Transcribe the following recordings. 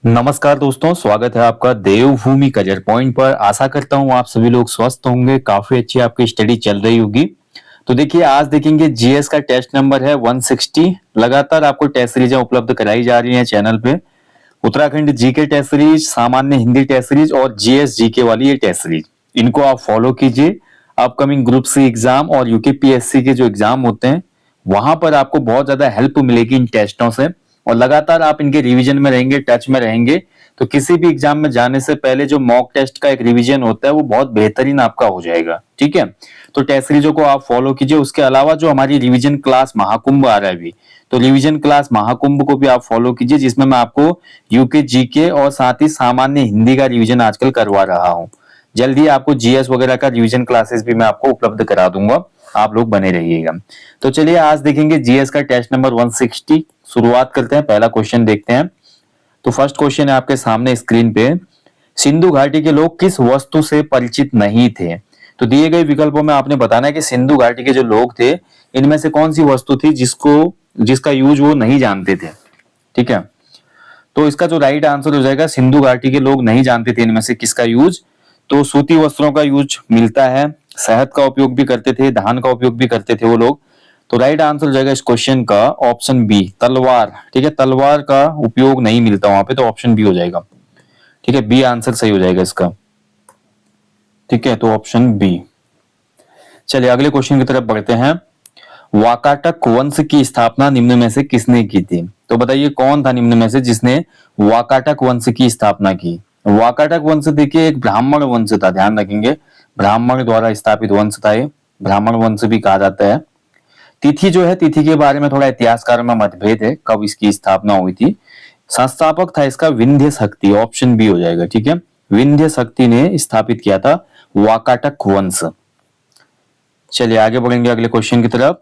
नमस्कार दोस्तों, स्वागत है आपका देवभूमि करियर पॉइंट पर। आशा करता हूँ आप सभी लोग स्वस्थ होंगे, काफी अच्छी आपकी स्टडी चल रही होगी। तो देखिए, आज देखेंगे जीएस का टेस्ट नंबर है 160। लगातार आपको टेस्ट सीरीज उपलब्ध कराई जा रही है चैनल पे। उत्तराखंड जीके टेस्ट सीरीज, सामान्य हिंदी टेस्ट सीरीज और जीएस जीके वाली ये टेस्ट सीरीज, इनको आप फॉलो कीजिए। अपकमिंग ग्रुप सी एग्जाम और यूकेपीएससी के जो एग्जाम होते हैं, वहां पर आपको बहुत ज्यादा हेल्प मिलेगी इन टेस्टों से। और लगातार आप इनके रिवीजन में रहेंगे, टच में रहेंगे, तो किसी भी एग्जाम में जाने से पहले जो मॉक टेस्ट का एक रिवीजन होता है वो बहुत बेहतरीन आपका हो जाएगा। ठीक है, तो टेस्ट सीरीजों को आप फॉलो कीजिए। उसके अलावा जो हमारी रिवीजन क्लास महाकुंभ आ रहा है अभी, तो रिवीजन क्लास महाकुंभ को भी आप फॉलो कीजिए, जिसमें मैं आपको यूके जीके और साथ ही सामान्य हिंदी का रिवीजन आजकल करवा रहा हूँ। जल्दी आपको जीएस वगैरह का रिवीजन क्लासेस भी मैं आपको उपलब्ध करा दूंगा, आप लोग बने रहिएगा। तो चलिए आज देखेंगे जीएस का टेस्ट नंबर 160। शुरुआत करते हैं, पहला क्वेश्चन देखते हैं। तो फर्स्ट क्वेश्चन है आपके सामने स्क्रीन पे। सिंधु घाटी के लोग किस वस्तु से परिचित नहीं थे? तो दिए गए विकल्पों में आपने बताना है कि सिंधु घाटी के जो लोग थे, इनमें से कौन सी वस्तु थी जिसका यूज वो नहीं जानते थे। ठीक है, तो इसका जो राइट आंसर हो जाएगा, सिंधु घाटी के लोग नहीं जानते थे इनमें से किसका यूज। तो सूती वस्त्रों का यूज मिलता है, शहद का उपयोग भी करते थे, धान का उपयोग भी करते थे वो लोग। तो राइट आंसर हो जाएगा इस क्वेश्चन का ऑप्शन बी, तलवार। ठीक है, तलवार का उपयोग नहीं मिलता वहां पे, तो ऑप्शन बी हो जाएगा। ठीक है, बी आंसर सही हो जाएगा इसका। ठीक है, तो ऑप्शन बी। चलिए अगले क्वेश्चन की तरफ बढ़ते हैं। वाकाटक वंश की स्थापना निम्न में से किसने की थी? तो बताइए कौन था निम्न में से जिसने वाकाटक वंश की स्थापना की? वाकाटक वंश देखिए एक ब्राह्मण वंश था, ध्यान रखेंगे, ब्राह्मण द्वारा स्थापित वंश था ये, ब्राह्मण वंश भी कहा जाता है। तिथि जो है, तिथि के बारे में थोड़ा इतिहासकारों में मतभेद है, कब इसकी स्थापना हुई थी। संस्थापक था इसका विंध्य शक्ति, ऑप्शन बी हो जाएगा। ठीक है, विंध्य शक्ति ने स्थापित किया था वाकाटक वंश। चलिए आगे बढ़ेंगे अगले क्वेश्चन की तरफ।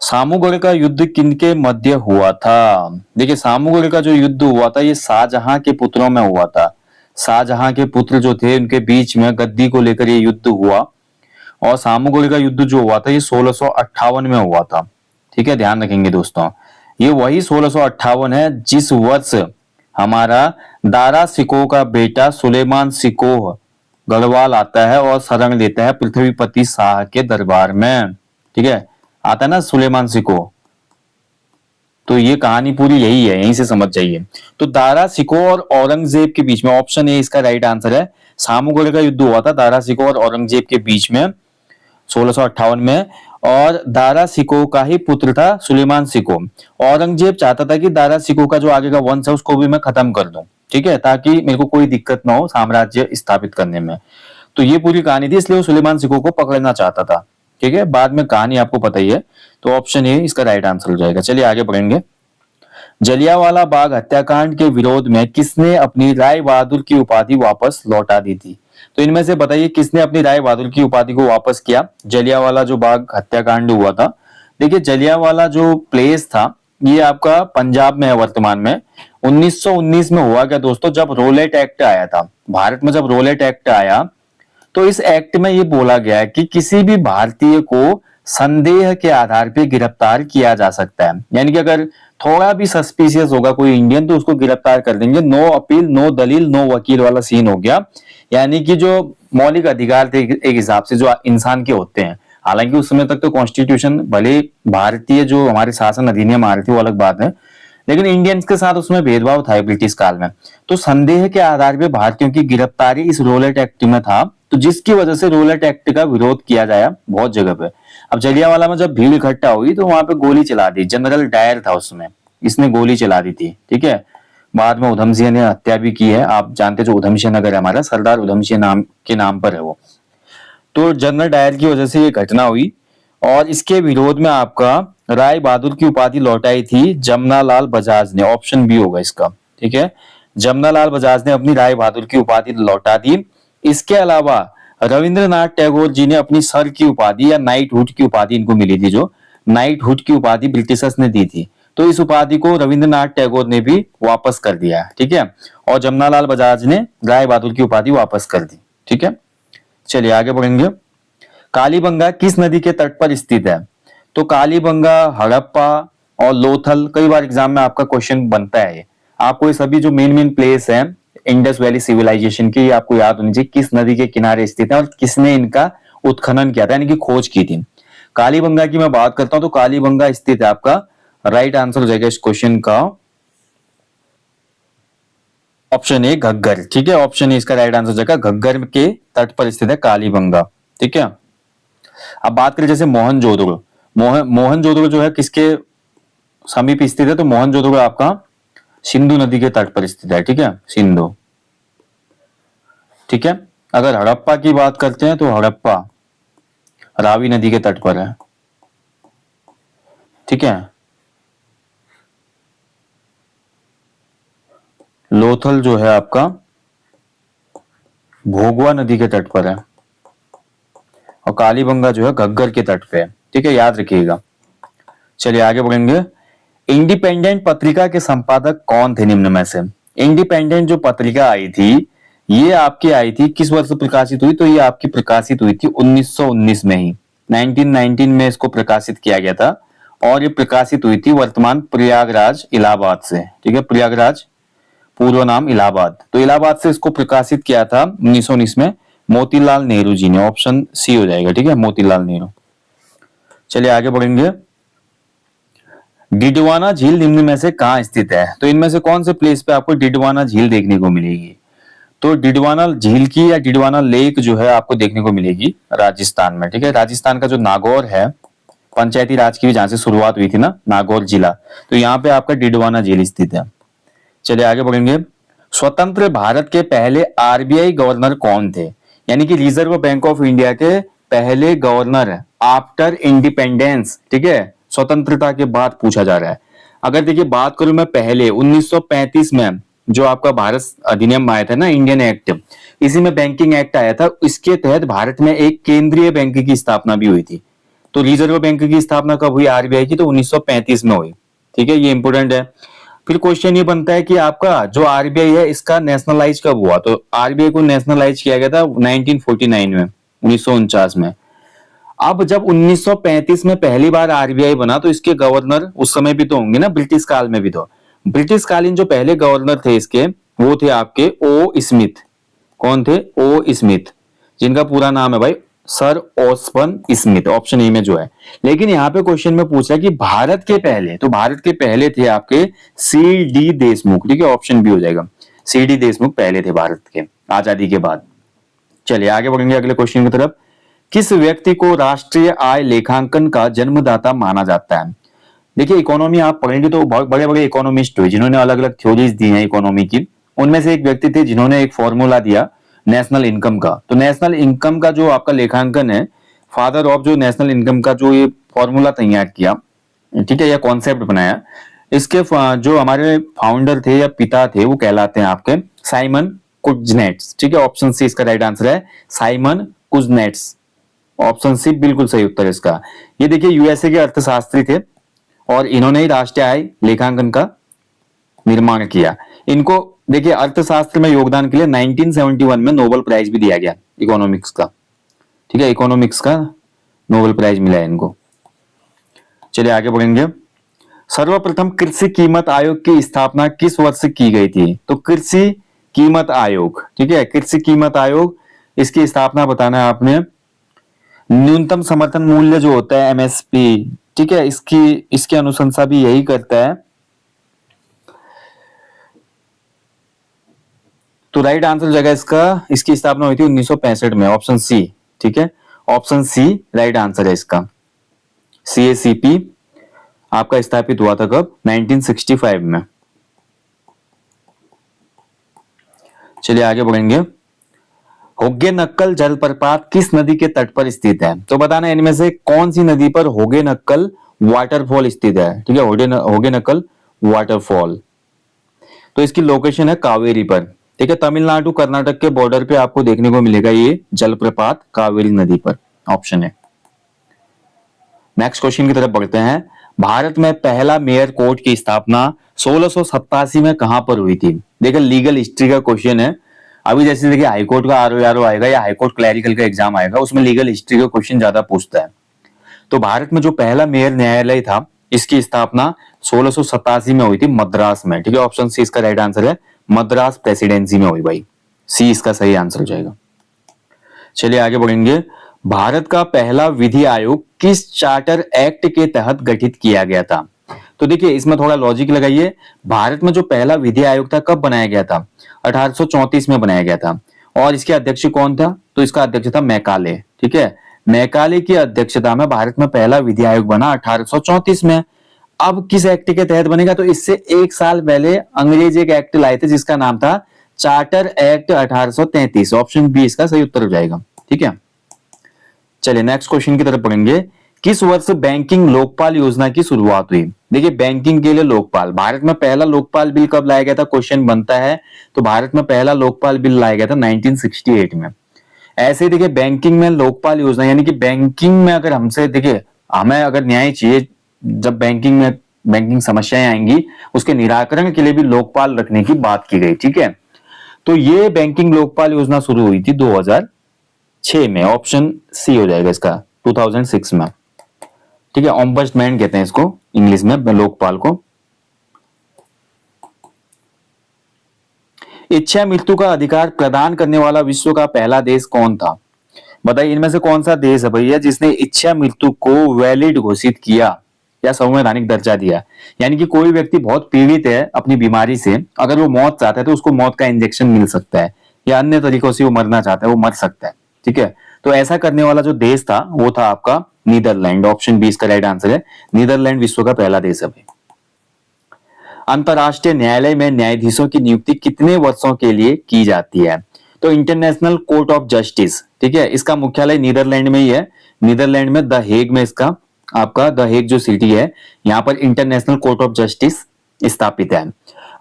सामूगढ़ का युद्ध किनके मध्य हुआ था? देखिए सामूगढ़ का जो युद्ध हुआ था ये शाहजहां के पुत्रों में हुआ था। शाहजहां के पुत्र जो थे उनके बीच में गद्दी को लेकर ये युद्ध हुआ। और सामूगढ़ का युद्ध जो हुआ था ये 1658 में हुआ था। ठीक है, ध्यान रखेंगे दोस्तों, ये वही 1658 है जिस वर्ष हमारा दारा सिकोह का बेटा सुलेमान सिकोह गढ़वाल आता है और शरण लेता है पृथ्वीपति शाह के दरबार में। ठीक है, आता है ना सुलेमान सिकोह, तो ये कहानी पूरी यही है, यहीं से समझ जाइए। तो दारा सिकोह और औरंगजेब के बीच में, ऑप्शन ए इसका राइट आंसर है। सामूगढ़ का युद्ध हुआ था दारा सिकोह और औरंगजेब के बीच में 1658 में, और दारा सिकोह का ही पुत्र था सुलेमान सिकोह। औरंगजेब चाहता था कि दारा सिकोह का जो आगे का वंश है उसको भी मैं खत्म कर दूं, ठीक है, ताकि मेरे को कोई दिक्कत ना हो साम्राज्य स्थापित करने में। तो ये पूरी कहानी थी, इसलिए वो सुलेमान सिकोह को पकड़ना चाहता था। ठीक है, बाद में कहानी आपको पता ही है, तो ऑप्शन ए इसका राइट आंसर हो जाएगा। चलिए आगे बढ़ेंगे। जलियांवाला बाग हत्याकांड के विरोध में किसने अपनी राय बहादुर की उपाधि वापस लौटा दी थी? तो इनमें से बताइए किसने अपनी राय बहादुर की उपाधि को वापस किया जलियांवाला जो बाग हत्याकांड हुआ था? देखिए जलियांवाला जो प्लेस था ये आपका पंजाब में है वर्तमान में। 1919 में हुआ क्या दोस्तों, जब रोलेट एक्ट आया था भारत में, जब रोलेट एक्ट आया तो इस एक्ट में ये बोला गया है कि किसी भी भारतीय को संदेह के आधार पर गिरफ्तार किया जा सकता है। यानी कि अगर थोड़ा भी सस्पिशियस होगा कोई इंडियन तो उसको गिरफ्तार कर देंगे। नो अपील, नो दलील, नो वकील वाला सीन हो गया। यानी कि जो मौलिक अधिकार थे एक हिसाब से जो इंसान के होते हैं, हालांकि उस समय तक तो कॉन्स्टिट्यूशन भले भारतीय जो हमारे शासन अधिनियम आ रही थी वो अलग बात है, लेकिन इंडियंस के साथ उसमें भेदभाव था ब्रिटिश काल में। तो संदेह के आधार पर भारतीयों की गिरफ्तारी इस रोलेट एक्ट में था, तो जिसकी वजह से रोलेट एक्ट का विरोध किया गया बहुत जगह पे। अब जलियांवाला में जब भीड़ इकट्ठा हुई तो वहां पे गोली चला दी, जनरल डायर था उसमें, इसने गोली चला दी थी। ठीक है, बाद में उधम सिंह ने हत्या भी की है, आप जानते जो उधम सिंह नगर है हमारा, सरदार उधम सिंह नाम के नाम पर है वो। तो जनरल डायर की वजह से ये घटना हुई और इसके विरोध में आपका राय बहादुर की उपाधि लौटाई थी जमनालाल बजाज ने, ऑप्शन बी होगा इसका। ठीक है, जमनालाल बजाज ने अपनी राय बहादुर की उपाधि लौटा दी। इसके अलावा रविंद्रनाथ टैगोर जी ने अपनी सर की उपाधि या नाइटहुड की उपाधि इनको मिली थी, जो नाइटहुड की उपाधि ब्रिटिशर्स ने दी थी, तो इस उपाधि को रविंद्रनाथ टैगोर ने भी वापस कर दिया। ठीक है, और जमनालाल बजाज ने राय बहादुर की उपाधि वापस कर दी। ठीक है, चलिए आगे बढ़ेंगे। कालीबंगा किस नदी के तट पर स्थित है? तो कालीबंगा, हड़प्पा और लोथल, कई बार एग्जाम में आपका क्वेश्चन बनता है ये। आपको ये सभी जो मेन मेन प्लेस है इंडस वैली सिविलाइजेशन की, आपको याद होनी चाहिए किस नदी के किनारे स्थित है और किसने इनका उत्खनन किया था, यानी कि खोज की थी। कालीबंगा की मैं बात करता हूं तो कालीबंगा स्थित है आपका, राइट आंसर हो जाएगा इस क्वेश्चन का ऑप्शन ए घग्गर। ठीक है, ऑप्शन ए इसका राइट आंसर हो जाएगा, घग्गर के तट पर स्थित है कालीबंगा। ठीक है, अब बात करें जैसे मोहनजोदड़ो। मोहनजोदड़ो जो है किसके समीप स्थित है, तो मोहनजोदड़ो आपका सिंधु नदी के तट पर स्थित है। ठीक है, सिंधु। ठीक है, अगर हड़प्पा की बात करते हैं तो हड़प्पा रावी नदी के तट पर है। ठीक है, लोथल जो है आपका भोगवा नदी के तट पर है और कालीबंगा जो है घग्गर के तट पे है। ठीक है, याद रखिएगा। चलिए आगे बढ़ेंगे। इंडिपेंडेंट पत्रिका के संपादक कौन थे निम्न में से? इंडिपेंडेंट जो पत्रिका आई थी, ये आपकी आई थी किस वर्ष प्रकाशित हुई, तो ये आपकी प्रकाशित हुई थी 1919 में ही, 1919 में इसको प्रकाशित किया गया था और ये प्रकाशित हुई थी वर्तमान प्रयागराज इलाहाबाद से। ठीक है, प्रयागराज पूर्व नाम इलाहाबाद, तो इलाहाबाद से इसको प्रकाशित किया था 1919 में मोतीलाल नेहरू जी ने। ऑप्शन सी हो जाएगा। ठीक है, मोतीलाल नेहरू। चलिए आगे बढ़ेंगे। डिडवाना झील निम्न में से कहां स्थित है, तो इनमें से कौन से प्लेस पे आपको डिडवाना झील देखने को मिलेगी? तो डिडवाना झील की या डिडवाना लेक जो है आपको देखने को मिलेगी राजस्थान में। ठीक है, राजस्थान का जो नागौर है, पंचायती राज की भी जहां से शुरुआत हुई थी ना, नागौर जिला, तो यहाँ पे आपका डिडवाना झील स्थित है। चलिए आगे बढ़ेंगे। स्वतंत्र भारत के पहले आरबीआई गवर्नर कौन थे, यानी कि रिजर्व बैंक ऑफ इंडिया के पहले गवर्नर आफ्टर इंडिपेंडेंस। ठीक है, स्वतंत्रता के बाद पूछा जा रहा है। अगर देखिए बात करूं मैं पहले 1935 में जो आपका भारत अधिनियम आया था ना, इंडियन एक्ट, इसी में बैंकिंग एक्ट आया था, इसके तहत भारत में एक केंद्रीय बैंक की स्थापना भी हुई थी। तो रिजर्व बैंक की स्थापना कब हुई आरबीआई की, तो 1935 में हुई। ठीक है, ये इंपोर्टेंट है। फिर क्वेश्चन ये बनता है कि आपका जो आरबीआई है इसका नेशनलाइज कब हुआ, तो आरबीआई को नेशनलाइज किया गया था 1949 में, 1949 में। अब जब 1935 में पहली बार आरबीआई बना तो इसके गवर्नर उस समय भी तो होंगे ना, ब्रिटिश काल में भी, तो ब्रिटिश कालीन जो पहले गवर्नर थे इसके, वो थे आपके ओ स्मिथ। कौन थे? ओ स्मिथ, जिनका पूरा नाम है भाई सर ओस्बर्न स्मिथ, ऑप्शन ए में जो है। लेकिन यहाँ पे क्वेश्चन में पूछा कि भारत के पहले, तो भारत के पहले थे आपके सी डी देशमुख। ठीक है, ऑप्शन बी हो जाएगा, सी डी देशमुख पहले थे भारत के आजादी के बाद। चलिए आगे बढ़ेंगे अगले क्वेश्चन की तरफ। किस व्यक्ति को राष्ट्रीय आय लेखांकन का जन्मदाता माना जाता है? देखिए इकोनॉमी आप पढ़ेंगे तो बहुत बड़े बड़े इकोनॉमिस्ट हुए जिन्होंने अलग अलग थ्योरीज दी हैं इकोनॉमी की। उनमें से एक व्यक्ति थे जिन्होंने एक फॉर्मूला दिया नेशनल इनकम का। तो नेशनल इनकम का जो आपका लेखांकन है, फादर ऑफ जो नेशनल इनकम का जो ये फॉर्मूला तैयार किया, ठीक है, या कॉन्सेप्ट बनाया, इसके जो हमारे फाउंडर थे या पिता थे वो कहलाते हैं आपके साइमन कुजनेट्स। ठीक है, ऑप्शन सी इसका राइट आंसर है, साइमन कुजनेट्स। ऑप्शन सी बिल्कुल सही उत्तर है इसका। ये देखिए यूएसए के अर्थशास्त्री थे और इन्होंने ही राष्ट्रीय आय लेखांकन का निर्माण किया। इनको देखिए अर्थशास्त्र में योगदान के लिए 1971 में नोबेल प्राइज भी दिया गया इकोनॉमिक्स का। ठीक है, इकोनॉमिक्स का नोबेल प्राइज मिला है इनको। चलिए आगे बढ़ेंगे। सर्वप्रथम कृषि कीमत आयोग की स्थापना किस वर्ष की गई थी? तो कृषि कीमत आयोग, ठीक है, कृषि कीमत आयोग, इसकी स्थापना बताना है आपने। न्यूनतम समर्थन मूल्य जो होता है एमएसपी, ठीक है, इसकी अनुशंसा भी यही करता है। तो राइट आंसर हो जाएगा इसका, इसकी स्थापना हुई थी 1965 में, ऑप्शन सी। ठीक है, ऑप्शन सी राइट आंसर है इसका। सीएसीपी आपका स्थापित हुआ था कब? 1965 में। चलिए आगे बढ़ेंगे। होगे नक्कल जलप्रपात किस नदी के तट पर स्थित है? तो बताना इनमें से कौन सी नदी पर होगे नक्कल वाटरफॉल स्थित है। ठीक है, होगे नक्कल वाटरफॉल, तो इसकी लोकेशन है कावेरी पर। ठीक है, तमिलनाडु कर्नाटक के बॉर्डर पे आपको देखने को मिलेगा ये जलप्रपात कावेरी नदी पर, ऑप्शन है। नेक्स्ट क्वेश्चन की तरफ बढ़ते हैं। भारत में पहला मेयर कोर्ट की स्थापना 1687 में कहां पर हुई थी? देखिए लीगल हिस्ट्री का क्वेश्चन है। अभी जैसे देखिए हाईकोर्ट का आरओ आएगा या हाईकोर्ट क्लैरिकल का एग्जाम आएगा, उसमें लीगल हिस्ट्री का क्वेश्चन ज्यादा पूछता है। तो भारत में जो पहला मेयर न्यायालय था इसकी स्थापना 1687 में हुई थी मद्रास में, ठीक है। ऑप्शन सी इसका राइट आंसर है, मद्रास प्रेसिडेंसी में हुई भाई, सी इसका सही आंसर हो जाएगा। चलिए आगे बढ़ेंगे। भारत का पहला विधि आयोग किस चार्टर एक्ट के तहत गठित किया गया था? तो देखिए इसमें थोड़ा लॉजिक लगाइए। भारत में जो पहला विधि आयोग था कब बनाया गया था? 1834 में बनाया गया था। और इसके अध्यक्ष कौन था? तो इसका अध्यक्ष था मैकाले, ठीक है। मैकाले की अध्यक्षता में भारत में पहला विधि आयोग बना 1834 में। अब किस एक्ट के तहत बनेगा? तो इससे एक साल पहले अंग्रेज एक एक्ट लाए थे जिसका नाम था चार्टर एक्ट 1833। ऑप्शन बी इसका सही उत्तर हो जाएगा, ठीक है। चलिए नेक्स्ट क्वेश्चन की तरफ बढ़ेंगे। किस वर्ष बैंकिंग लोकपाल योजना की शुरुआत हुई? देखिए बैंकिंग के लिए लोकपाल, भारत में पहला लोकपाल बिल कब लाया गया था? क्वेश्चन बनता है। तो भारत में पहला लोकपाल बिल लाया गया था 1968 में। ऐसे देखिए बैंकिंग में लोकपाल योजना, यानी कि बैंकिंग में अगर हमसे देखिए हमें अगर न्याय चाहिए, जब बैंकिंग में बैंकिंग समस्याएं आएंगी उसके निराकरण के लिए भी लोकपाल रखने की बात की गई, ठीक है। तो ये बैंकिंग लोकपाल योजना शुरू हुई थी 2006 में। ऑप्शन सी हो जाएगा इसका, 2006 में, ठीक है। ओम्बड्समैन कहते हैं इसको इंग्लिश में, लोकपाल को। इच्छा मृत्यु का अधिकार प्रदान करने वाला विश्व का पहला देश कौन था? बताइए इनमें से कौन सा देश है भैया जिसने इच्छा मृत्यु को वैलिड घोषित किया या संवैधानिक दर्जा दिया? यानी कि कोई व्यक्ति बहुत पीड़ित है अपनी बीमारी से, अगर वो मौत चाहता है तो उसको मौत का इंजेक्शन मिल सकता है, या अन्य तरीकों से वो मरना चाहता है वो मर सकता है, ठीक है। तो ऐसा करने वाला जो देश था वो था आपका नीदरलैंड। ऑप्शन बी इसका राइट आंसर है, नीदरलैंड विश्व का पहला देश है भाई। अंतरराष्ट्रीय न्यायालय में न्यायाधीशों की नियुक्ति कितने वर्षों के लिए की जाती है? तो इंटरनेशनल कोर्ट ऑफ जस्टिस, ठीक है, इसका मुख्यालय नीदरलैंड में ही है। नीदरलैंड में द हेग में इसका आपका द हेग जो सिटी है, यहाँ पर इंटरनेशनल कोर्ट ऑफ जस्टिस स्थापित है।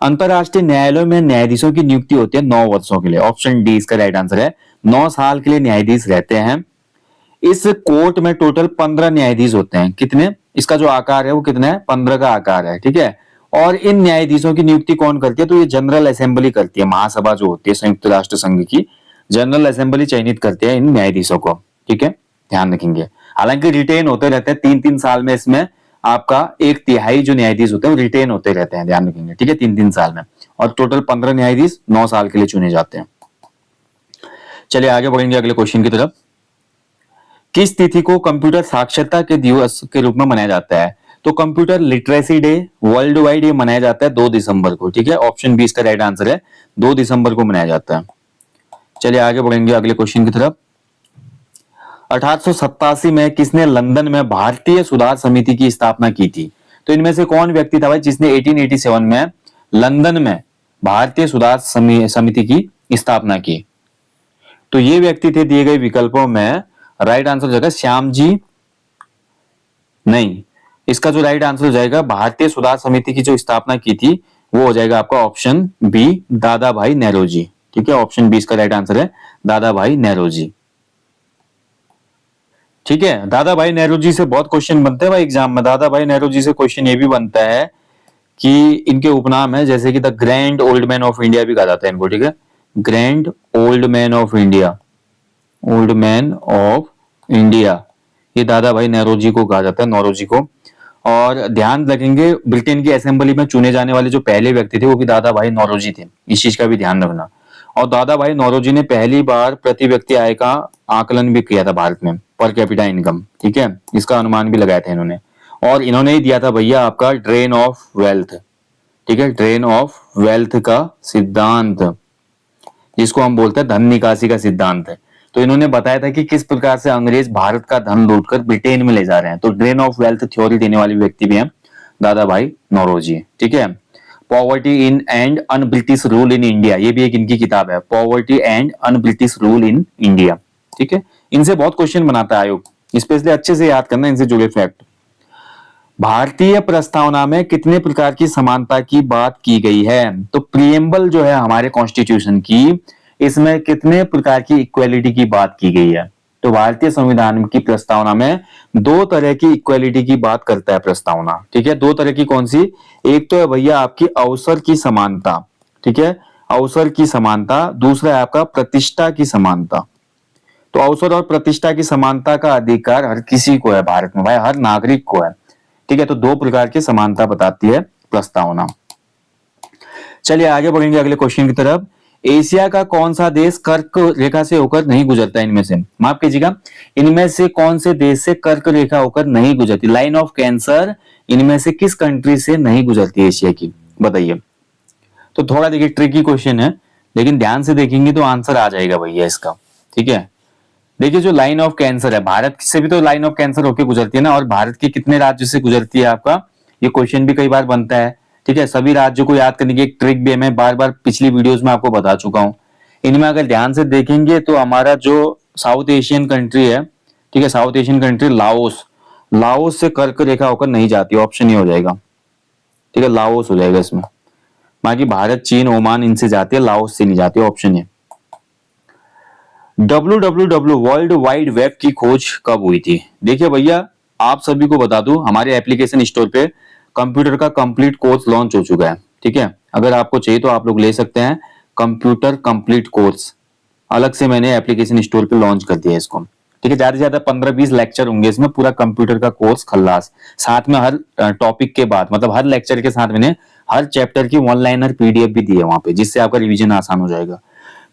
अंतरराष्ट्रीय न्यायालयों में न्यायाधीशों की नियुक्ति होती है 9 वर्षों के लिए। ऑप्शन डी इसका राइट आंसर है, 9 साल के लिए न्यायाधीश रहते हैं। इस कोर्ट में टोटल 15 न्यायाधीश होते हैं। कितने? इसका जो आकार है वो कितना है? 15 का आकार है, ठीक है। और इन न्यायाधीशों की नियुक्ति कौन करती है? तो ये जनरल असेंबली करती है, महासभा जो होती है संयुक्त राष्ट्र संघ की, जनरल असेंबली चयनित करती है इन न्यायाधीशों को, ठीक है, ध्यान रखेंगे। हालांकि रिटेन होते रहते हैं 3-3 साल में, इसमें आपका 1/3 जो न्यायाधीश होते हैं रिटेन होते रहते हैं, ध्यान रखेंगे, ठीक है, 3-3 साल में। और टोटल 15 न्यायाधीश 9 साल के लिए चुने जाते हैं। चलिए आगे बढ़ेंगे अगले क्वेश्चन की तरफ। किस तिथि को कंप्यूटर साक्षरता के दिवस के रूप में मनाया जाता है? तो computer literacy day world wide ये मनाया जाता है 2 दिसंबर को, ठीक है। ऑप्शन बी इसका राइट आंसर है, 2 दिसंबर को मनाया जाता है। चलिए आगे बढ़ेंगे अगले क्वेश्चन की तरफ। 1887 में किसने लंदन में भारतीय सुधार समिति की स्थापना की थी? तो इनमें से कौन व्यक्ति था भाई जिसने 1887 में लंदन में भारतीय सुधार समिति की स्थापना की? तो ये व्यक्ति थे दिए गए विकल्पों में, राइट आंसर हो जाएगा श्याम जी, नहीं, इसका जो राइट आंसर हो जाएगा भारतीय सुधार समिति की जो स्थापना की थी वो हो जाएगा आपका ऑप्शन बी, दादा भाई नेहरूजी, ठीक है। ऑप्शन बी इसका राइट आंसर है, दादा भाई नेहरूजी, ठीक है। दादा भाई नेहरू जी से बहुत क्वेश्चन बनते हैं भाई एग्जाम में। दादा भाई नेहरू जी से क्वेश्चन ये भी बनता है कि इनके उपनाम है, जैसे कि the grand old man of India भी कहा जाता है इनको, ठीक है, grand old man of India, old man of India, ये दादा भाई नेहरू जी को कहा जाता है, नौरोजी को। और ध्यान रखेंगे ब्रिटेन की असेंबली में चुने जाने वाले जो पहले व्यक्ति थे वो भी दादा भाई नौरोजी थे, इस चीज का भी ध्यान रखना। और दादा भाई नौरोजी ने पहली बार प्रति व्यक्ति आय का आकलन भी किया था भारत में, पर कैपिटा इनकम, ठीक है, इसका अनुमान भी लगाया था इन्होंने। और इन्होंने ही दिया था भैया आपका ड्रेन ऑफ वेल्थ, ठीक है, ड्रेन ऑफ वेल्थ का सिद्धांत, जिसको हम बोलते हैं धन निकासी का सिद्धांत है। तो इन्होंने बताया था कि किस प्रकार से अंग्रेज भारत का धन लूटकर ब्रिटेन में ले जा रहे हैं। तो ड्रेन ऑफ वेल्थ थ्योरी देने वाले व्यक्ति भी हैं दादा भाई नौरोजी, ठीक है। Poverty in and un British rule in India, ये भी एक इनकी किताब है, poverty and un British rule in India, ठीक है। इनसे बहुत क्वेश्चन बनाता है आयोग, स्पेशली अच्छे से याद करना इनसे जुड़े फैक्ट। भारतीय प्रस्तावना में कितने प्रकार की समानता की बात की गई है? तो प्रिएम्बल जो है हमारे कॉन्स्टिट्यूशन की, इसमें कितने प्रकार की इक्वेलिटी की बात की गई है? तो भारतीय संविधान की प्रस्तावना में 2 तरह की इक्वेलिटी की बात करता है प्रस्तावना, ठीक है। 2 तरह की कौन सी? एक तो है भैया आपकी अवसर की समानता, ठीक है, अवसर की समानता। दूसरा है आपका प्रतिष्ठा की समानता। तो अवसर और प्रतिष्ठा की समानता का अधिकार हर किसी को है भारत में भाई, हर नागरिक को है। ठीक है, तो दो प्रकार की समानता बताती है प्रस्तावना। चलिए आगे बढ़ेंगे अगले क्वेश्चन की तरफ। एशिया का कौन सा देश कर्क रेखा से होकर नहीं गुजरता? इनमें से, माफ कीजिएगा, इनमें से कौन से देश से कर्क रेखा होकर नहीं गुजरती? लाइन ऑफ कैंसर इनमें से किस कंट्री से नहीं गुजरती एशिया की, बताइए। तो थोड़ा देखिए ट्रिकी क्वेश्चन है, लेकिन ध्यान से देखेंगे तो आंसर आ जाएगा भैया इसका। ठीक है, देखिए जो लाइन ऑफ कैंसर है, भारत से भी तो लाइन ऑफ कैंसर होकर गुजरती है ना, और भारत के कितने राज्यों से गुजरती है आपका, ये क्वेश्चन भी कई बार बनता है। ठीक है, सभी राज्यों को याद करने की एक ट्रिक भी मैं बार बार पिछली वीडियोस में आपको बता चुका हूं। इनमें अगर ध्यान से देखेंगे तो हमारा जो साउथ एशियन कंट्री है, ठीक है, south Asian country Laos, Laos से कर्क रेखा होकर नहीं जाती, ऑप्शन ही हो जाएगा। ठीक है, लाओस हो जाएगा इसमें। बाकी भारत, चीन, ओमान इनसे जाती है, लाओस से नहीं जाती, ऑप्शन है। www वर्ल्ड वाइड वेब की खोज कब हुई थी? देखिए भैया आप सभी को बता दूं, हमारे एप्लीकेशन स्टोर पे कंप्यूटर का कंप्लीट कोर्स लॉन्च हो चुका है। ठीक है, अगर आपको चाहिए तो आप लोग ले सकते हैं कंप्यूटर कंप्लीट कोर्स, अलग से मैंने एप्लीकेशन स्टोर पे लॉन्च कर दिया है इसको। ठीक है, ज्यादा से ज्यादा 15-20 लेक्चर होंगे इसमें, पूरा कंप्यूटर का कोर्स खल्लास, साथ में हर टॉपिक के बाद, मतलब हर लेक्चर के साथ मैंने हर चैप्टर की वन लाइनर पीडीएफ भी दी है वहां पे, जिससे आपका रिवीजन आसान हो जाएगा।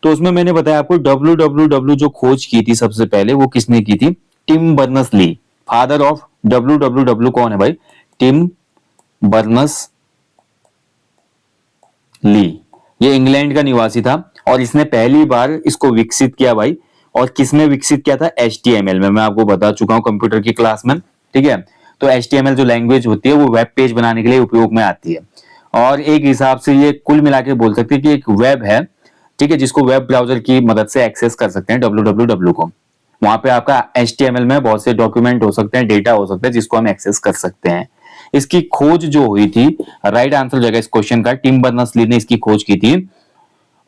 तो उसमें मैंने बताया आपको www जो खोज की थी सबसे पहले, वो किसने की थी? Tim Berners Lee. Father of www कौन है भाई? Tim Berners Lee. ये इंग्लैंड का निवासी था और इसने पहली बार इसको विकसित किया भाई। और किसने विकसित किया था? HTML में, मैं आपको बता चुका हूं कंप्यूटर की क्लास में। ठीक है, तो HTML जो लैंग्वेज होती है वो वेब पेज बनाने के लिए उपयोग में आती है, और एक हिसाब से ये कुल मिला के बोल सकते हैं कि एक वेब है। ठीक है, जिसको वेब ब्राउजर की मदद से एक्सेस कर सकते हैं www को। वहां पे आपका HTML में बहुत से डॉक्यूमेंट हो सकते हैं, डेटा हो सकता है, जिसको हम एक्सेस कर सकते हैं। इसकी खोज जो हुई थी, राइट आंसर हो जाएगा इस क्वेश्चन का, टिम बर्नर्स-ली ने इसकी खोज की थी।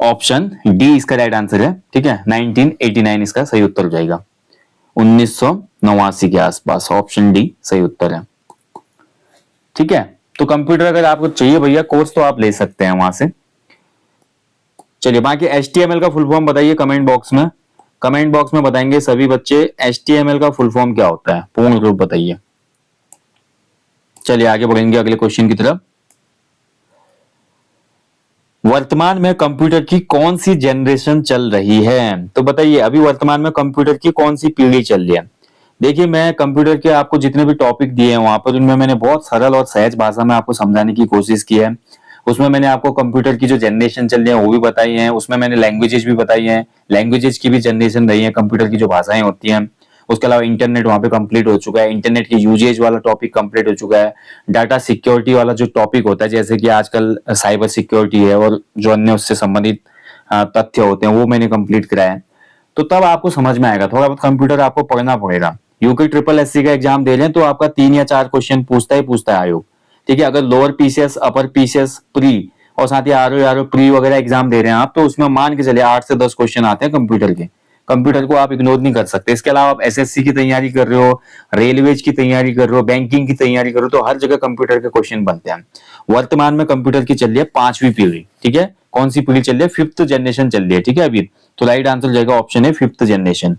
ऑप्शन डी इसका राइट आंसर है। ठीक है, 1989 इसका सही उत्तर हो जाएगा, 1989 के आसपास, ऑप्शन डी सही उत्तर है। ठीक है, तो कंप्यूटर अगर आपको चाहिए भैया कोर्स तो आप ले सकते हैं वहां से। चलिए बाकी HTML का फुल फॉर्म बताइए कमेंट बॉक्स में, कमेंट बॉक्स में बताएंगे सभी बच्चे HTML का फुल फॉर्म क्या होता है, पूर्ण रूप बताइए। चलिए आगे बढ़ेंगे अगले क्वेश्चन की तरफ। वर्तमान में कंप्यूटर की कौन सी जनरेशन चल रही है? तो बताइए अभी वर्तमान में कंप्यूटर की कौन सी पीढ़ी चल रही है? देखिए मैं कंप्यूटर के आपको जितने भी टॉपिक दिए हैं वहां पर, उनमें मैंने बहुत सरल और सहज भाषा में आपको समझाने की कोशिश की है। उसमें मैंने आपको कंप्यूटर की जो जनरेशन चल रही है वो भी बताई है, उसमें मैंने लैंग्वेजेस भी बताई हैं, लैंग्वेजेस की भी जनरेशन रही है, कंप्यूटर की जो भाषाएं होती हैं। उसके अलावा इंटरनेट वहां पे कंप्लीट हो चुका है, इंटरनेट की यूजेज वाला टॉपिक कंप्लीट हो चुका है। डाटा सिक्योरिटी वाला जो टॉपिक होता है, जैसे कि आजकल साइबर सिक्योरिटी है और जो अन्य उससे संबंधित तथ्य होते हैं, वो मैंने कंप्लीट कराया है। तो तब आपको समझ में आएगा, थोड़ा बहुत कंप्यूटर आपको पढ़ना पड़ेगा। यूके ट्रिपल एससी का एग्जाम दे रहे हैं तो आपका 3 या 4 क्वेश्चन पूछता है आयोग। ठीक है, अगर lower PCS, upper PCS, pre और साथ ही आरओ प्री वगैरह एग्जाम दे रहे हैं आप, तो उसमें मान के चलिए 8 से 10 क्वेश्चन आते हैं कंप्यूटर के। कंप्यूटर को आप इग्नोर नहीं कर सकते। इसके अलावा आप एसएससी की तैयारी कर रहे हो, रेलवेज की तैयारी कर रहे हो, बैंकिंग की तैयारी कर रहे हो, तो हर जगह कंप्यूटर के क्वेश्चन बनते हैं। वर्तमान में कंप्यूटर की चल रही है 5वीं पीढ़ी। ठीक है, कौन सी पीढ़ी चल रही है? 5th जनरेशन चल रही है। ठीक है, अभी तो राइट आंसर हो जाएगा ऑप्शन है 5th जनरेशन।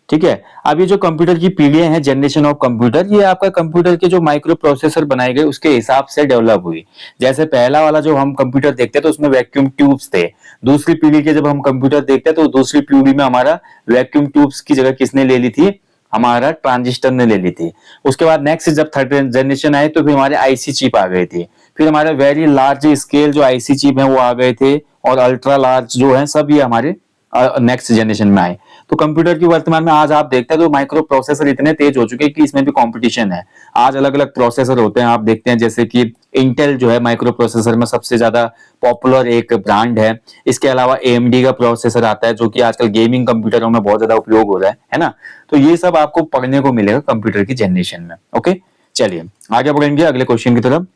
ठीक है, अब ये जो कंप्यूटर की पीढ़ियां हैं, जनरेशन ऑफ कंप्यूटर, ये आपका कंप्यूटर के जो माइक्रो प्रोसेसर बनाए गए उसके हिसाब से डेवलप हुई। जैसे पहला वाला जो हम कंप्यूटर देखते हैं तो उसमें वैक्यूम ट्यूब्स थे। दूसरी पीढ़ी के जब हम कंप्यूटर देखते हैं तो दूसरी पीढ़ी में हमारा वैक्यूम ट्यूब्स की जगह किसने ले ली थी? हमारा ट्रांजिस्टर ने ले ली थी। उसके बाद नेक्स्ट जब 3rd जनरेशन आए तो फिर हमारे आईसी चिप आ गए थे। फिर हमारे वेरी लार्ज स्केल जो आईसी चिप है वो आ गए थे, और अल्ट्रा लार्ज जो है सब ये हमारे नेक्स्ट जनरेशन में आए। तो कंप्यूटर की वर्तमान में आज आप देखते हैं तो माइक्रो प्रोसेसर इतने तेज हो चुके हैं कि इसमें भी कंपटीशन है। आज अलग अलग प्रोसेसर होते हैं, आप देखते हैं जैसे कि इंटेल जो है माइक्रो प्रोसेसर में सबसे ज्यादा पॉपुलर एक ब्रांड है। इसके अलावा AMD का प्रोसेसर आता है जो कि आजकल गेमिंग कंप्यूटरों में बहुत ज्यादा उपयोग हो रहा है ना। तो ये सब आपको पढ़ने को मिलेगा कंप्यूटर की जनरेशन में। ओके, चलिए आगे बढ़ेंगे अगले क्वेश्चन की तरफ।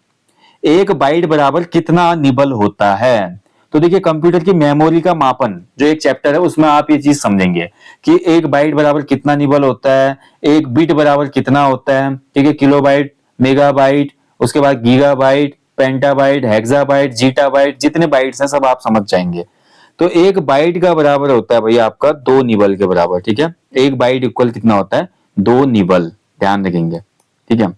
1 बाइट बराबर कितना निबल होता है? तो देखिए कंप्यूटर की मेमोरी का मापन जो एक चैप्टर है उसमें आप ये चीज समझेंगे कि 1 बाइट बराबर कितना निबल होता है, 1 बिट बराबर कितना होता है। ठीक है, किलोबाइट, मेगाबाइट, उसके बाद गीगाबाइट, पेंटाबाइट, हेक्साबाइट, जीटाबाइट, जितने बाइट्स हैं सब आप समझ जाएंगे। तो 1 बाइट का बराबर होता है भैया आपका 2 निबल के बराबर। ठीक है, 1 बाइट इक्वल कितना होता है? 2 निबल, ध्यान रखेंगे। ठीक है,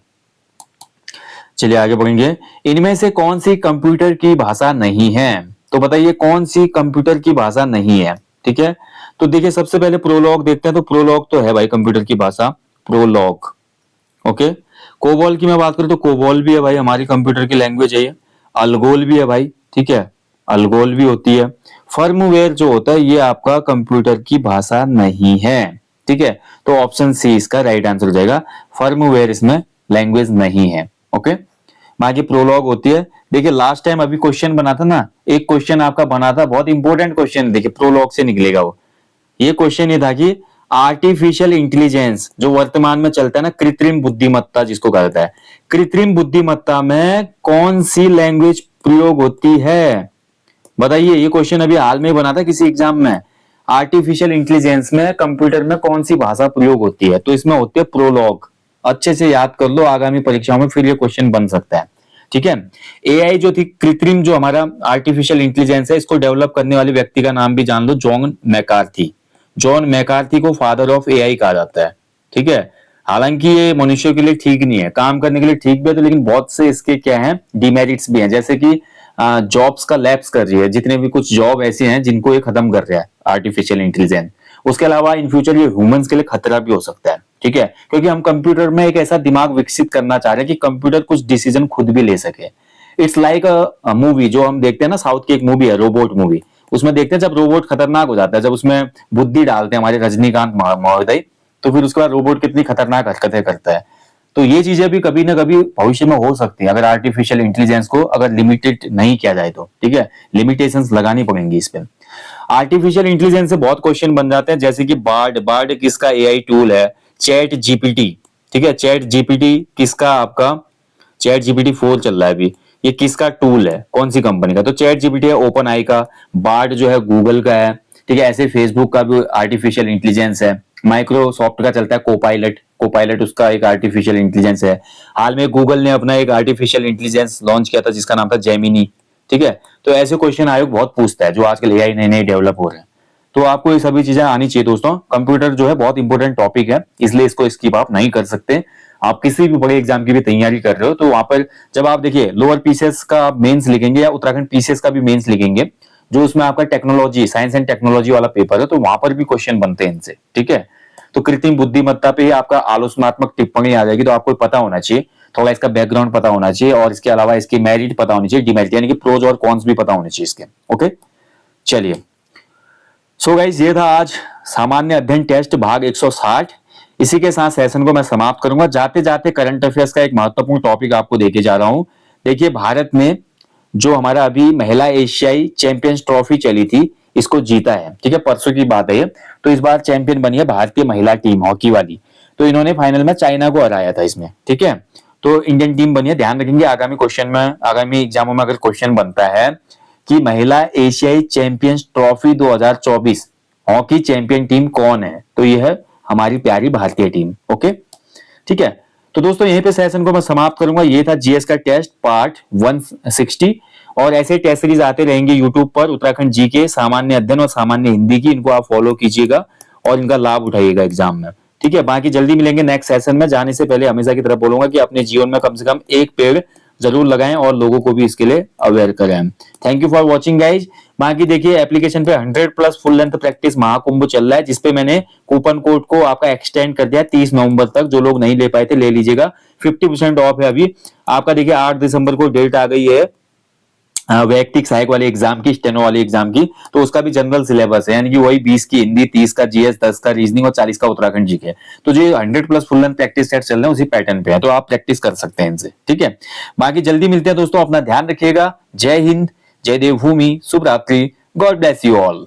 चलिए आगे बढ़ेंगे। इनमें से कौन सी कंप्यूटर की भाषा नहीं है? तो बताइए कौन सी कंप्यूटर की भाषा नहीं है। ठीक है, तो देखिए सबसे पहले प्रोलॉग देखते हैं। तो प्रोलॉग तो है भाई कंप्यूटर की भाषा, प्रोलॉग। ओके, कोबॉल की मैं बात करूं तो कोबॉल भी है भाई, हमारी कंप्यूटर की लैंग्वेज है ये। अलगोल भी है भाई, ठीक है, अलगोल भी होती है। फर्मवेयर जो होता है ये आपका कंप्यूटर की भाषा नहीं है। ठीक है, तो ऑप्शन सी इसका राइट आंसर हो जाएगा, फर्मवेयर इसमें लैंग्वेज नहीं है। ओके, बाकी प्रोलॉग होती है। देखिए लास्ट टाइम अभी क्वेश्चन बना था ना, एक क्वेश्चन आपका बना था, बहुत इंपॉर्टेंट क्वेश्चन, देखिए प्रोलॉग से निकलेगा वो। ये क्वेश्चन ये था कि आर्टिफिशियल इंटेलिजेंस जो वर्तमान में चलता है ना, कृत्रिम बुद्धिमत्ता जिसको कहा जाता है, कृत्रिम बुद्धिमत्ता में कौन सी लैंग्वेज प्रयोग होती है? बताइए, ये क्वेश्चन अभी हाल में बना था किसी एग्जाम में। आर्टिफिशियल इंटेलिजेंस में कंप्यूटर में कौन सी भाषा प्रयोग होती है? तो इसमें होती है प्रोलॉग। अच्छे से याद कर लो, आगामी परीक्षाओं में फिर ये क्वेश्चन बन सकता है। ठीक है, एआई जो थी, कृत्रिम जो हमारा आर्टिफिशियल इंटेलिजेंस है, इसको डेवलप करने वाले व्यक्ति का नाम भी जान लो, जॉन मैकार्थी। जॉन मैकार्थी को फादर ऑफ एआई कहा जाता है। ठीक है, हालांकि ये मनुष्यों के लिए ठीक नहीं है, काम करने के लिए ठीक भी है तो, लेकिन बहुत से इसके क्या है, डिमेरिट्स भी हैं, जैसे कि जॉब्स का लैप्स कर रही है, जितने भी कुछ जॉब ऐसे हैं जिनको ये खत्म कर रहा है आर्टिफिशियल इंटेलिजेंस। उसके अलावा इन फ्यूचर ये ह्यूमंस के लिए खतरा भी हो सकता है। ठीक है, क्योंकि हम कंप्यूटर में एक ऐसा दिमाग विकसित करना चाह रहे हैं कि कंप्यूटर कुछ डिसीजन खुद भी ले सके। इट्स लाइक अ मूवी जो हम देखते हैं ना, साउथ की एक मूवी है रोबोट मूवी, उसमें देखते हैं जब रोबोट खतरनाक हो जाता है, जब उसमें बुद्धि डालते हैं हमारे रजनीकांत महोदय, तो फिर उसके बाद रोबोट कितनी खतरनाक हरकतें करता है। तो ये चीजें भी कभी ना कभी भविष्य में हो सकती है अगर आर्टिफिशियल इंटेलिजेंस को अगर लिमिटेड नहीं किया जाए तो। ठीक है, लिमिटेशंस लगानी पड़ेंगी इस पे। आर्टिफिशियल इंटेलिजेंस से बहुत क्वेश्चन बन जाते हैं, जैसे कि बार्ड, बार्ड किसका एआई टूल है? Chat GPT. ठीक है, चैट जीपीटी किसका, आपका चैट जीपीटी 4 चल रहा है अभी, ये किसका टूल है, कौन सी कंपनी का? तो चैट जीपीटी है ओपन आई का, बार्ड जो है गूगल का है। ठीक है, ऐसे फेसबुक का भी आर्टिफिशियल इंटेलिजेंस है, माइक्रोसॉफ्ट का चलता है कोपायलट, कोपायलट उसका एक आर्टिफिशियल इंटेलिजेंस है। हाल में गूगल ने अपना एक आर्टिफिशियल इंटेलिजेंस लॉन्च किया था जिसका नाम था जेमिनी। ठीक है, तो ऐसे क्वेश्चन आयोग बहुत पूछता है जो आजकल एआई नए नए डेवलप हो रहे हैं। तो आपको ये सभी चीजें आनी चाहिए दोस्तों। कंप्यूटर जो है बहुत इंपॉर्टेंट टॉपिक है, इसलिए इसको स्किप आप नहीं कर सकते। आप किसी भी बड़े एग्जाम की भी तैयारी कर रहे हो तो वहां पर जब आप देखिए लोअर पीसीएस का मेंस लिखेंगे या उत्तराखंड पीसीएस का भी मेंस लिखेंगे, जो उसमें आपका टेक्नोलॉजी, साइंस एंड टेक्नोलॉजी वाला पेपर है, तो वहां पर भी क्वेश्चन बनते हैं इनसे। ठीक है, तो कृत्रिम बुद्धिमत्ता पे ही आपका आलोचनात्मक टिप्पणी आ जाएगी, तो आपको पता होना चाहिए, थोड़ा इसका बैकग्राउंड पता होना चाहिए, और इसके अलावा इसकी मेरिट पता होनी चाहिए, डिमेरिट यानी कि प्रोज और कॉन्स भी पता होने चाहिए इसके। ओके, चलिए, सो गाइस ये था आज सामान्य अध्ययन टेस्ट भाग 160। इसी के साथ सेशन को मैं समाप्त करूंगा। जाते जाते करंट अफेयर्स का एक महत्वपूर्ण टॉपिक आपको देके जा रहा हूं। देखिए भारत में जो हमारा अभी महिला एशियाई चैंपियंस ट्रॉफी चली थी, इसको जीता है। ठीक है, परसों की बात है ये। तो इस बार चैंपियन बनी है भारतीय महिला टीम हॉकी वाली। तो इन्होंने फाइनल में चाइना को हराया था इसमें। ठीक है, तो इंडियन टीम बनी है। ध्यान रखेंगे आगामी क्वेश्चन में, आगामी एग्जामों में अगर क्वेश्चन बनता है कि महिला एशियाई champions trophy 2024 hockey champion team कौन है, तो यह है हमारी प्यारी भारतीय टीम। ओके, ठीक है, तो दोस्तों यहीं पे सेशन को मैं समाप्त करूंगा। ये था जीएस का टेस्ट पार्ट 160, और ऐसे टेस्ट सीरीज आते रहेंगे यूट्यूब पर, उत्तराखंड जी के सामान्य अध्ययन और सामान्य हिंदी की, इनको आप फॉलो कीजिएगा और इनका लाभ उठाइएगा एग्जाम में। ठीक है, बाकी जल्दी मिलेंगे नेक्स्ट सेशन में। जाने से पहले हमेशा की तरह बोलूंगा कि अपने जीवन में कम से कम एक पेड़ जरूर लगाएं और लोगों को भी इसके लिए अवेयर करें। Thank you for watching guys. बाकी देखिए एप्लीकेशन पे 100+ फुल लेंथ प्रैक्टिस महाकुंभ चल रहा है, जिसपे मैंने कूपन कोड को आपका एक्सटेंड कर दिया 30 नवंबर तक। जो लोग नहीं ले पाए थे ले लीजिएगा, 50% ऑफ है अभी आपका। देखिए 8 दिसंबर को डेट आ गई है वैयक्तिक सहायक वाले एग्जाम की, स्टेनो वाली एग्जाम की, तो उसका भी जनरल सिलेबस है, यानी कि वही 20 की हिंदी, 30 का जीएस, 10 का रीजनिंग और 40 का उत्तराखंड जी के। तो जो 100+ फुल लेंथ प्रैक्टिस सेट चल रहे हैं उसी पैटर्न पे है, तो आप प्रैक्टिस कर सकते हैं इनसे। ठीक है, बाकी जल्दी मिलते हैं दोस्तों, अपना ध्यान रखिएगा। जय हिंद, जय देवभूमि, शुभ रात्रि, गॉड ब्लेस यू ऑल।